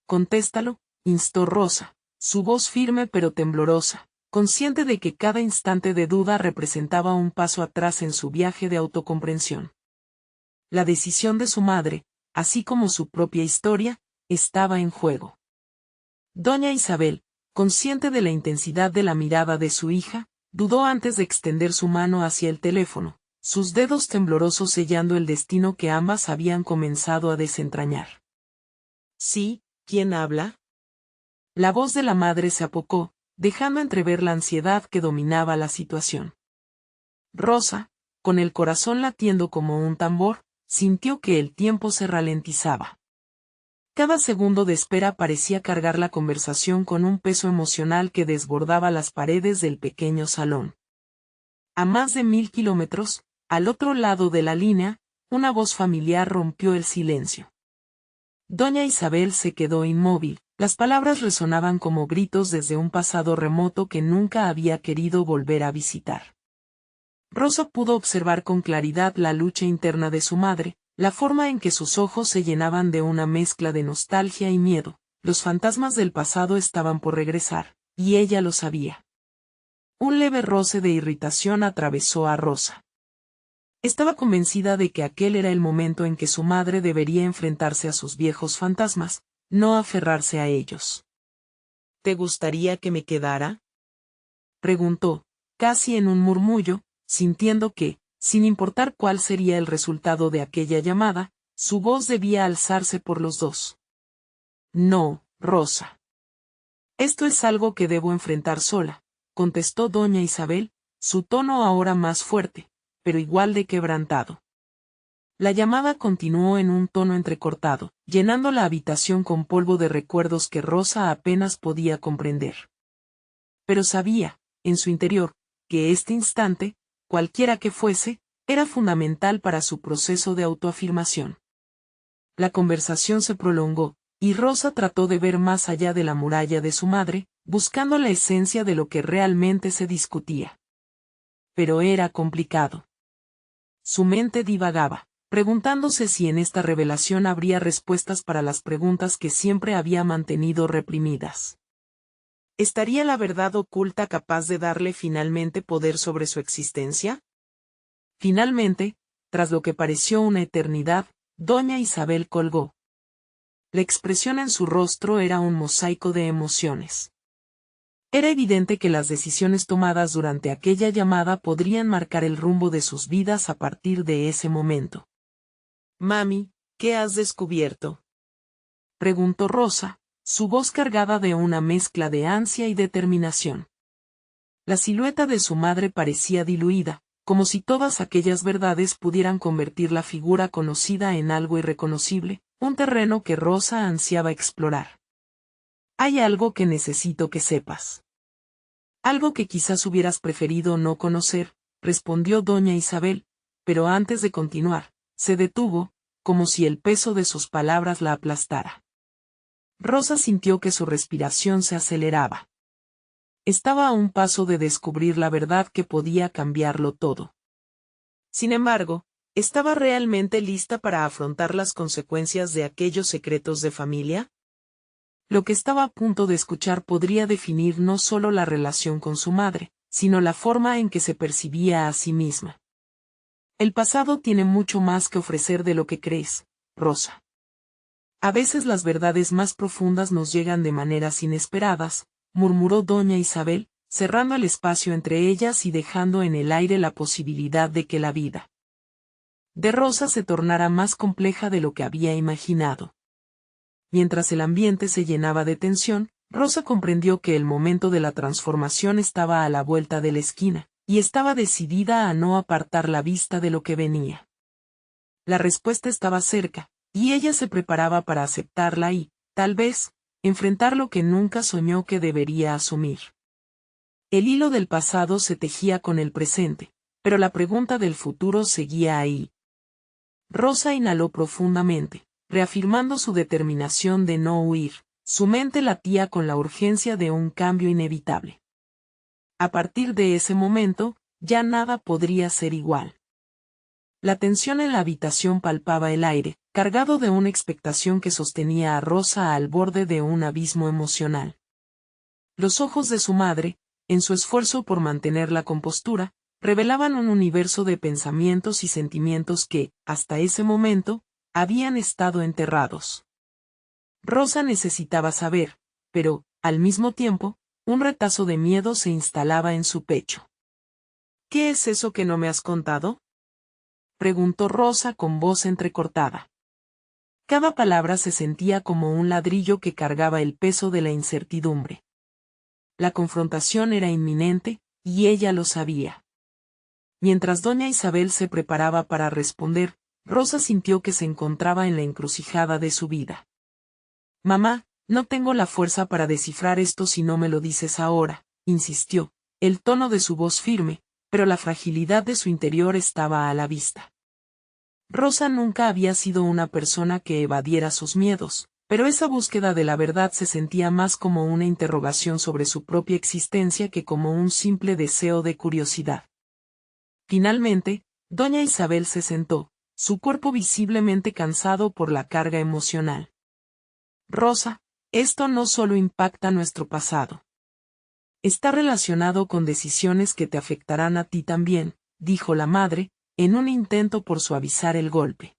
«Contéstalo», instó Rosa, su voz firme pero temblorosa, consciente de que cada instante de duda representaba un paso atrás en su viaje de autocomprensión. La decisión de su madre, así como su propia historia, estaba en juego. Doña Isabel, consciente de la intensidad de la mirada de su hija, dudó antes de extender su mano hacia el teléfono, sus dedos temblorosos sellando el destino que ambas habían comenzado a desentrañar. «Sí, ¿quién habla?» La voz de la madre se apocó, dejando entrever la ansiedad que dominaba la situación. Rosa, con el corazón latiendo como un tambor, sintió que el tiempo se ralentizaba. Cada segundo de espera parecía cargar la conversación con un peso emocional que desbordaba las paredes del pequeño salón. A más de 1000 kilómetros, al otro lado de la línea, una voz familiar rompió el silencio. Doña Isabel se quedó inmóvil, las palabras resonaban como gritos desde un pasado remoto que nunca había querido volver a visitar. Rosa pudo observar con claridad la lucha interna de su madre, la forma en que sus ojos se llenaban de una mezcla de nostalgia y miedo. Los fantasmas del pasado estaban por regresar, y ella lo sabía. Un leve roce de irritación atravesó a Rosa. Estaba convencida de que aquel era el momento en que su madre debería enfrentarse a sus viejos fantasmas, no aferrarse a ellos. «¿Te gustaría que me quedara?», preguntó, casi en un murmullo, sintiendo que, sin importar cuál sería el resultado de aquella llamada, su voz debía alzarse por los dos. «No, Rosa. Esto es algo que debo enfrentar sola», contestó doña Isabel, su tono ahora más fuerte, pero igual de quebrantado. La llamada continuó en un tono entrecortado, llenando la habitación con polvo de recuerdos que Rosa apenas podía comprender. Pero sabía, en su interior, que este instante, cualquiera que fuese, era fundamental para su proceso de autoafirmación. La conversación se prolongó, y Rosa trató de ver más allá de la muralla de su madre, buscando la esencia de lo que realmente se discutía. Pero era complicado. Su mente divagaba, preguntándose si en esta revelación habría respuestas para las preguntas que siempre había mantenido reprimidas. ¿Estaría la verdad oculta capaz de darle finalmente poder sobre su existencia? Finalmente, tras lo que pareció una eternidad, doña Isabel colgó. La expresión en su rostro era un mosaico de emociones. Era evidente que las decisiones tomadas durante aquella llamada podrían marcar el rumbo de sus vidas a partir de ese momento. «Mami, ¿qué has descubierto?», preguntó Rosa, su voz cargada de una mezcla de ansia y determinación. La silueta de su madre parecía diluida, como si todas aquellas verdades pudieran convertir la figura conocida en algo irreconocible, un terreno que Rosa ansiaba explorar. «Hay algo que necesito que sepas. Algo que quizás hubieras preferido no conocer», respondió doña Isabel, pero antes de continuar, se detuvo, como si el peso de sus palabras la aplastara. Rosa sintió que su respiración se aceleraba. Estaba a un paso de descubrir la verdad que podía cambiarlo todo. Sin embargo, ¿estaba realmente lista para afrontar las consecuencias de aquellos secretos de familia? Lo que estaba a punto de escuchar podría definir no solo la relación con su madre, sino la forma en que se percibía a sí misma. El pasado tiene mucho más que ofrecer de lo que crees, Rosa. A veces las verdades más profundas nos llegan de maneras inesperadas, murmuró doña Isabel, cerrando el espacio entre ellas y dejando en el aire la posibilidad de que la vida de Rosa se tornara más compleja de lo que había imaginado. Mientras el ambiente se llenaba de tensión, Rosa comprendió que el momento de la transformación estaba a la vuelta de la esquina, y estaba decidida a no apartar la vista de lo que venía. La respuesta estaba cerca, y ella se preparaba para aceptarla y, tal vez, enfrentar lo que nunca soñó que debería asumir. El hilo del pasado se tejía con el presente, pero la pregunta del futuro seguía ahí. Rosa inhaló profundamente, reafirmando su determinación de no huir. Su mente latía con la urgencia de un cambio inevitable. A partir de ese momento, ya nada podría ser igual. La tensión en la habitación palpaba el aire, cargado de una expectación que sostenía a Rosa al borde de un abismo emocional. Los ojos de su madre, en su esfuerzo por mantener la compostura, revelaban un universo de pensamientos y sentimientos que, hasta ese momento, habían estado enterrados. Rosa necesitaba saber, pero, al mismo tiempo, un retazo de miedo se instalaba en su pecho. ¿Qué es eso que no me has contado?, preguntó Rosa con voz entrecortada. Cada palabra se sentía como un ladrillo que cargaba el peso de la incertidumbre. La confrontación era inminente, y ella lo sabía. Mientras doña Isabel se preparaba para responder, Rosa sintió que se encontraba en la encrucijada de su vida. «Mamá, no tengo la fuerza para descifrar esto si no me lo dices ahora», insistió, el tono de su voz firme, pero la fragilidad de su interior estaba a la vista. Rosa nunca había sido una persona que evadiera sus miedos, pero esa búsqueda de la verdad se sentía más como una interrogación sobre su propia existencia que como un simple deseo de curiosidad. Finalmente, doña Isabel se sentó, su cuerpo visiblemente cansado por la carga emocional. «Rosa, esto no solo impacta nuestro pasado. Está relacionado con decisiones que te afectarán a ti también», dijo la madre, en un intento por suavizar el golpe.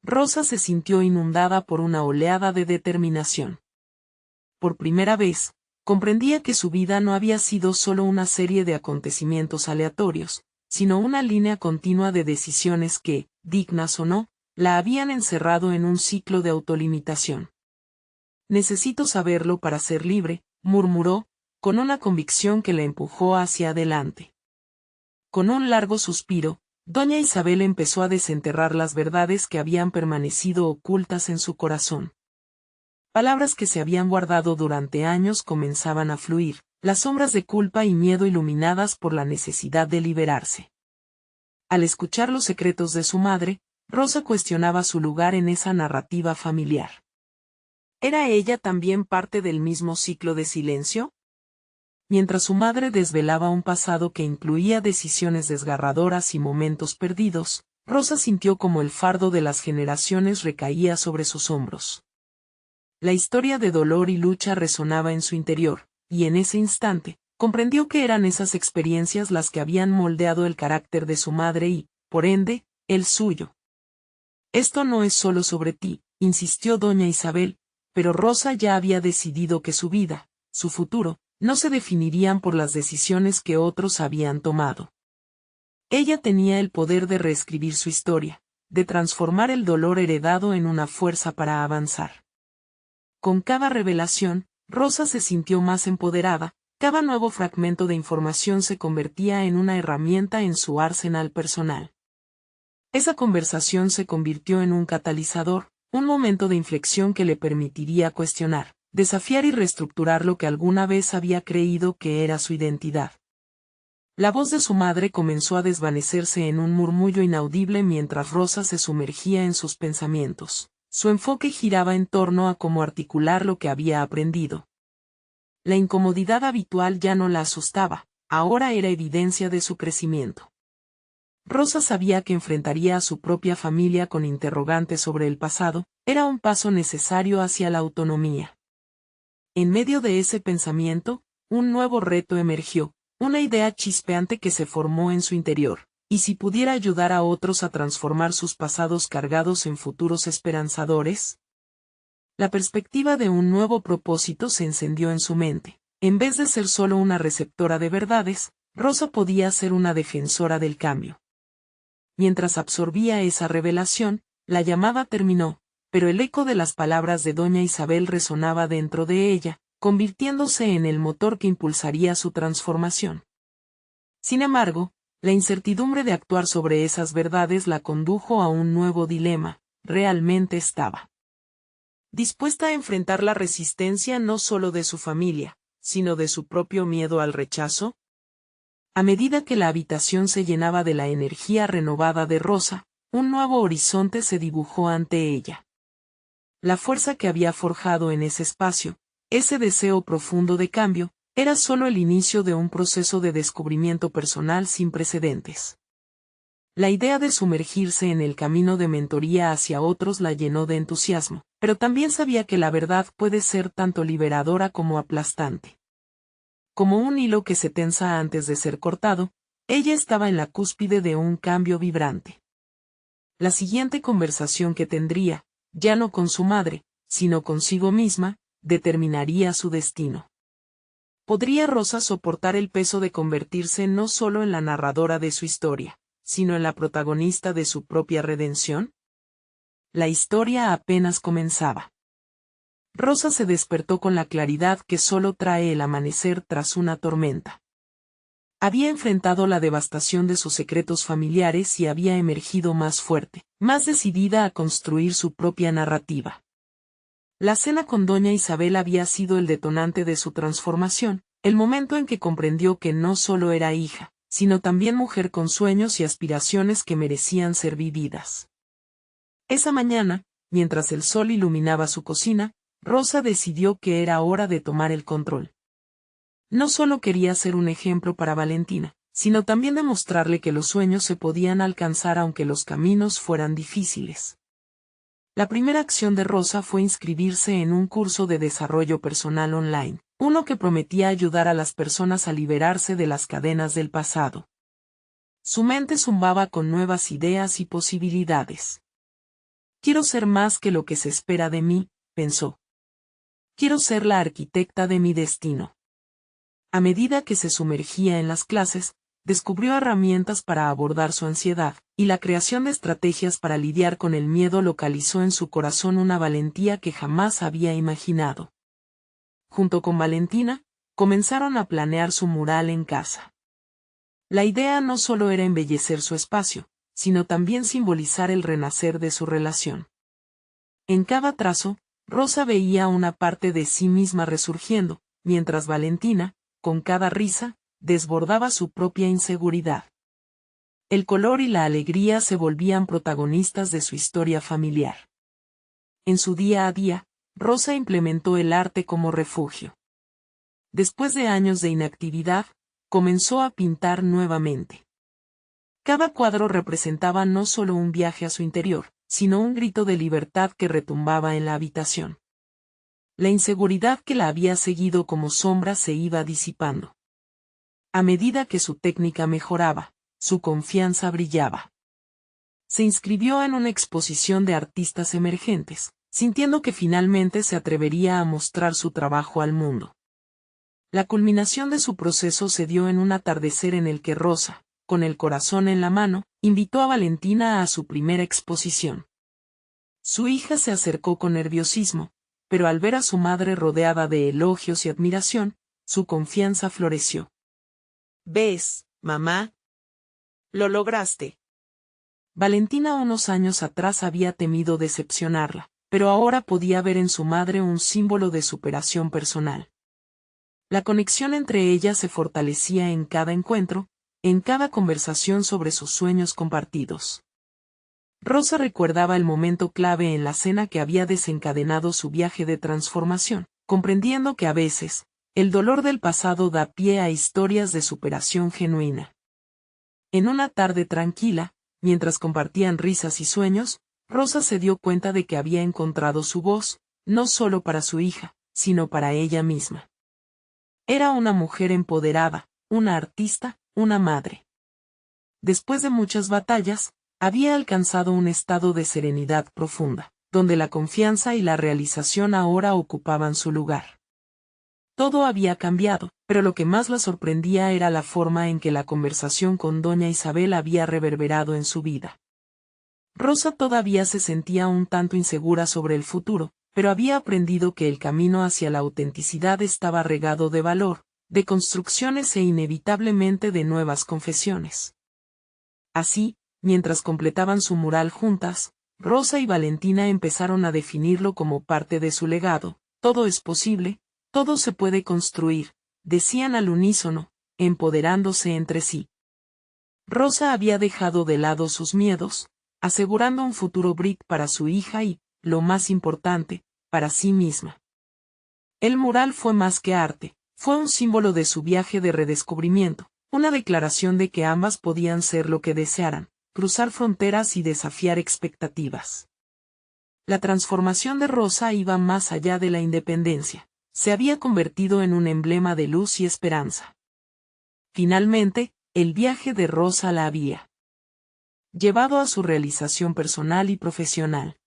Rosa se sintió inundada por una oleada de determinación. Por primera vez, comprendía que su vida no había sido solo una serie de acontecimientos aleatorios, sino una línea continua de decisiones que, dignas o no, la habían encerrado en un ciclo de autolimitación. «Necesito saberlo para ser libre», murmuró, con una convicción que la empujó hacia adelante. Con un largo suspiro, doña Isabel empezó a desenterrar las verdades que habían permanecido ocultas en su corazón. Palabras que se habían guardado durante años comenzaban a fluir, las sombras de culpa y miedo iluminadas por la necesidad de liberarse. Al escuchar los secretos de su madre, Rosa cuestionaba su lugar en esa narrativa familiar. ¿Era ella también parte del mismo ciclo de silencio? Mientras su madre desvelaba un pasado que incluía decisiones desgarradoras y momentos perdidos, Rosa sintió como el fardo de las generaciones recaía sobre sus hombros. La historia de dolor y lucha resonaba en su interior, y en ese instante, comprendió que eran esas experiencias las que habían moldeado el carácter de su madre y, por ende, el suyo. «Esto no es solo sobre ti», insistió doña Isabel, pero Rosa ya había decidido que su vida, su futuro, no se definirían por las decisiones que otros habían tomado. Ella tenía el poder de reescribir su historia, de transformar el dolor heredado en una fuerza para avanzar. Con cada revelación, Rosa se sintió más empoderada, cada nuevo fragmento de información se convertía en una herramienta en su arsenal personal. Esa conversación se convirtió en un catalizador, un momento de inflexión que le permitiría cuestionar, desafiar y reestructurar lo que alguna vez había creído que era su identidad. La voz de su madre comenzó a desvanecerse en un murmullo inaudible mientras Rosa se sumergía en sus pensamientos. Su enfoque giraba en torno a cómo articular lo que había aprendido. La incomodidad habitual ya no la asustaba, ahora era evidencia de su crecimiento. Rosa sabía que enfrentaría a su propia familia con interrogantes sobre el pasado, era un paso necesario hacia la autonomía. En medio de ese pensamiento, un nuevo reto emergió, una idea chispeante que se formó en su interior. ¿Y si pudiera ayudar a otros a transformar sus pasados cargados en futuros esperanzadores? La perspectiva de un nuevo propósito se encendió en su mente. En vez de ser solo una receptora de verdades, Rosa podía ser una defensora del cambio. Mientras absorbía esa revelación, la llamada terminó, pero el eco de las palabras de doña Isabel resonaba dentro de ella, convirtiéndose en el motor que impulsaría su transformación. Sin embargo, la incertidumbre de actuar sobre esas verdades la condujo a un nuevo dilema. ¿Realmente estaba dispuesta a enfrentar la resistencia no solo de su familia, sino de su propio miedo al rechazo? A medida que la habitación se llenaba de la energía renovada de Rosa, un nuevo horizonte se dibujó ante ella. La fuerza que había forjado en ese espacio, ese deseo profundo de cambio, era solo el inicio de un proceso de descubrimiento personal sin precedentes. La idea de sumergirse en el camino de mentoría hacia otros la llenó de entusiasmo, pero también sabía que la verdad puede ser tanto liberadora como aplastante. Como un hilo que se tensa antes de ser cortado, ella estaba en la cúspide de un cambio vibrante. La siguiente conversación que tendría, ya no con su madre, sino consigo misma, determinaría su destino. ¿Podría Rosa soportar el peso de convertirse no solo en la narradora de su historia, sino en la protagonista de su propia redención? La historia apenas comenzaba. Rosa se despertó con la claridad que solo trae el amanecer tras una tormenta. Había enfrentado la devastación de sus secretos familiares y había emergido más fuerte, más decidida a construir su propia narrativa. La cena con doña Isabel había sido el detonante de su transformación, el momento en que comprendió que no solo era hija, sino también mujer con sueños y aspiraciones que merecían ser vividas. Esa mañana, mientras el sol iluminaba su cocina, Rosa decidió que era hora de tomar el control. No solo quería ser un ejemplo para Valentina, sino también demostrarle que los sueños se podían alcanzar aunque los caminos fueran difíciles. La primera acción de Rosa fue inscribirse en un curso de desarrollo personal online, uno que prometía ayudar a las personas a liberarse de las cadenas del pasado. Su mente zumbaba con nuevas ideas y posibilidades. Quiero ser más que lo que se espera de mí, pensó. Quiero ser la arquitecta de mi destino. A medida que se sumergía en las clases, descubrió herramientas para abordar su ansiedad, y la creación de estrategias para lidiar con el miedo localizó en su corazón una valentía que jamás había imaginado. Junto con Valentina, comenzaron a planear su mural en casa. La idea no solo era embellecer su espacio, sino también simbolizar el renacer de su relación. En cada trazo, Rosa veía una parte de sí misma resurgiendo, mientras Valentina, con cada risa, desbordaba su propia inseguridad. El color y la alegría se volvían protagonistas de su historia familiar. En su día a día, Rosa implementó el arte como refugio. Después de años de inactividad, comenzó a pintar nuevamente. Cada cuadro representaba no solo un viaje a su interior, sino un grito de libertad que retumbaba en la habitación. La inseguridad que la había seguido como sombra se iba disipando. A medida que su técnica mejoraba, su confianza brillaba. Se inscribió en una exposición de artistas emergentes, sintiendo que finalmente se atrevería a mostrar su trabajo al mundo. La culminación de su proceso se dio en un atardecer en el que Rosa, con el corazón en la mano, invitó a Valentina a su primera exposición. Su hija se acercó con nerviosismo, pero al ver a su madre rodeada de elogios y admiración, su confianza floreció. ¿Ves, mamá? Lo lograste. Valentina unos años atrás había temido decepcionarla, pero ahora podía ver en su madre un símbolo de superación personal. La conexión entre ellas se fortalecía en cada encuentro, en cada conversación sobre sus sueños compartidos. Rosa recordaba el momento clave en la cena que había desencadenado su viaje de transformación, comprendiendo que a veces, El dolor del pasado da pie a historias de superación genuina. En una tarde tranquila, mientras compartían risas y sueños, Rosa se dio cuenta de que había encontrado su voz, no solo para su hija, sino para ella misma. Era una mujer empoderada, una artista, una madre. Después de muchas batallas, había alcanzado un estado de serenidad profunda, donde la confianza y la realización ahora ocupaban su lugar. Todo había cambiado, pero lo que más la sorprendía era la forma en que la conversación con doña Isabel había reverberado en su vida. Rosa todavía se sentía un tanto insegura sobre el futuro, pero había aprendido que el camino hacia la autenticidad estaba regado de valor, de construcciones e inevitablemente de nuevas confesiones. Así, mientras completaban su mural juntas, Rosa y Valentina empezaron a definirlo como parte de su legado. Todo es posible, todo se puede construir, decían al unísono, empoderándose entre sí. Rosa había dejado de lado sus miedos, asegurando un futuro brick para su hija y, lo más importante, para sí misma. El mural fue más que arte, fue un símbolo de su viaje de redescubrimiento, una declaración de que ambas podían ser lo que desearan, cruzar fronteras y desafiar expectativas. La transformación de Rosa iba más allá de la independencia. Se había convertido en un emblema de luz y esperanza. Finalmente, el viaje de Rosa la había llevado a su realización personal y profesional.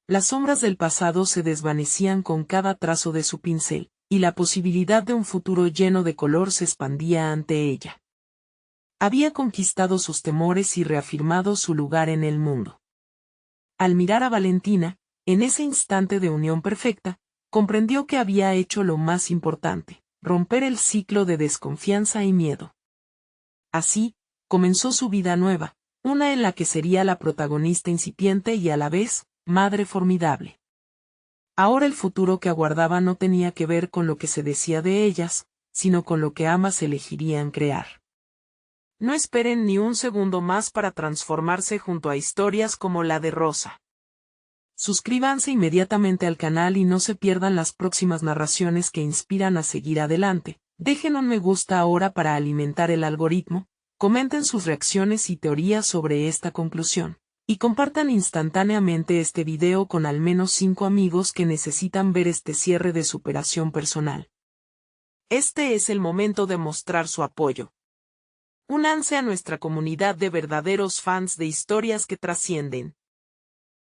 Las sombras del pasado se desvanecían con cada trazo de su pincel, y la posibilidad de un futuro lleno de color se expandía ante ella. Había conquistado sus temores y reafirmado su lugar en el mundo. Al mirar a Valentina, en ese instante de unión perfecta, comprendió que había hecho lo más importante, romper el ciclo de desconfianza y miedo. Así, comenzó su vida nueva, una en la que sería la protagonista incipiente y a la vez, madre formidable. Ahora el futuro que aguardaba no tenía que ver con lo que se decía de ellas, sino con lo que ambas elegirían crear. No esperen ni un segundo más para transformarse junto a historias como la de Rosa. Suscríbanse inmediatamente al canal y no se pierdan las próximas narraciones que inspiran a seguir adelante. Dejen un me gusta ahora para alimentar el algoritmo, comenten sus reacciones y teorías sobre esta conclusión, y compartan instantáneamente este video con al menos 5 amigos que necesitan ver este cierre de superación personal. Este es el momento de mostrar su apoyo. Únanse a nuestra comunidad de verdaderos fans de historias que trascienden.